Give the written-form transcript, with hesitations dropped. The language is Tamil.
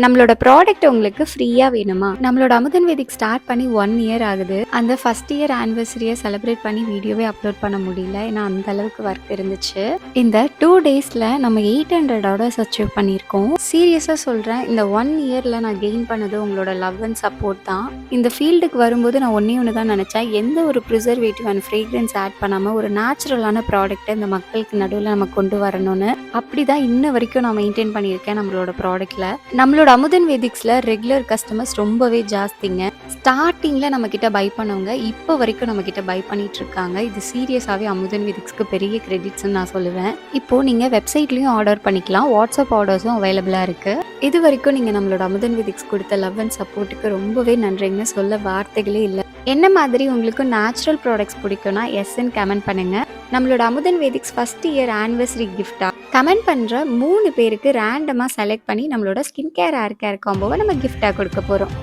நம்மளோட ப்ராடக்ட் உங்களுக்கு ஃப்ரீயா வேணுமா? நம்மளோட அமுதன் வேதிக் ஸ்டார்ட் பண்ணி 1 இயர் ஆகுது. அந்த ஃபர்ஸ்ட் இயர் ஆனிவர்சரிய செலிப்ரேட் பண்ணி வீடியோவே அப்லோட் பண்ண முடியல. ஏன்னா அந்த அளவுக்கு ஒர்க் இருந்துச்சு. இந்த 2 டேஸ்ல நம்ம 800 ஆர்டர்ஸ் அச்சீவ் பண்ணியிருக்கோம். சீரியஸா சொல்றேன், இந்த 1 இயர்ல நான் கெயின் பண்ணது உங்களோட லவ் அண்ட் சப்போர்ட் தான். இந்த ஃபீல்டுக்கு வரும்போது நான் ஒண்ணே ஒண்ணு தான் நினைச்சேன். எந்த ஒரு ப்ரிசர்வேட்டிவ் அண்ட் ஃப்ரேக்ரன்ஸ் ஆட் பண்ணாம ஒரு நேச்சுரலான ப்ராடக்ட்ட இந்த மக்களுக்கு நடுவுல நம்ம கொண்டு வரணும்னு அப்படிதான் இன்ன வரைக்கும் நான் மெயின்டைன் பண்ணியிருக்கேன் நம்மளோட ப்ராடக்ட்ல. நம்மளோட அமுதன் வேதிக்ஸ்ல ரெகுலர் கஸ்டமர்ஸ் ரொம்பவே ஜாஸ்திங்க. ஸ்டார்டிங்ல நம்ம கிட்ட பை பண்ணவங்க இப்போ வரைக்கும் நம்ம கிட்ட பை பண்ணிட்டு இருக்காங்க. இது சீரியஸாவே அமுதன் வேதிக்ஸ்க்கு பெரிய கிரெடிட்ஸ் நான் சொல்லுவேன். இப்போ நீங்க வெப்சைட்லயும் ஆர்டர் பண்ணிக்கலாம். வாட்ஸ்அப் ஆர்டர்ஸும் அவைலபிளா இருக்கு. இது வரைக்கும் நீங்க நம்மளோட அமுதன் வேதிக்ஸ் கொடுத்த லவ் அண்ட் சப்போர்ட்டுக்கு ரொம்பவே நன்றிங்க. சொல்ல வார்த்தைகளே இல்லை. என்ன மாதிரி உங்களுக்கு நேச்சுரல் ப்ராடக்ட்ஸ் பிடிக்கும்னா எஸ்ன்னு கமெண்ட் பண்ணுங்க. நம்மளோட Amudhan Vedix first year anniversary கிஃப்டா கமெண்ட் பண்ற 3 பேருக்கு ரேண்டமா செலக்ட் பண்ணி நம்மளோட ஸ்கின் கேர் ஹேர் கேர் காம்போவை நம்ம கிஃப்டா கொடுக்க போறோம்.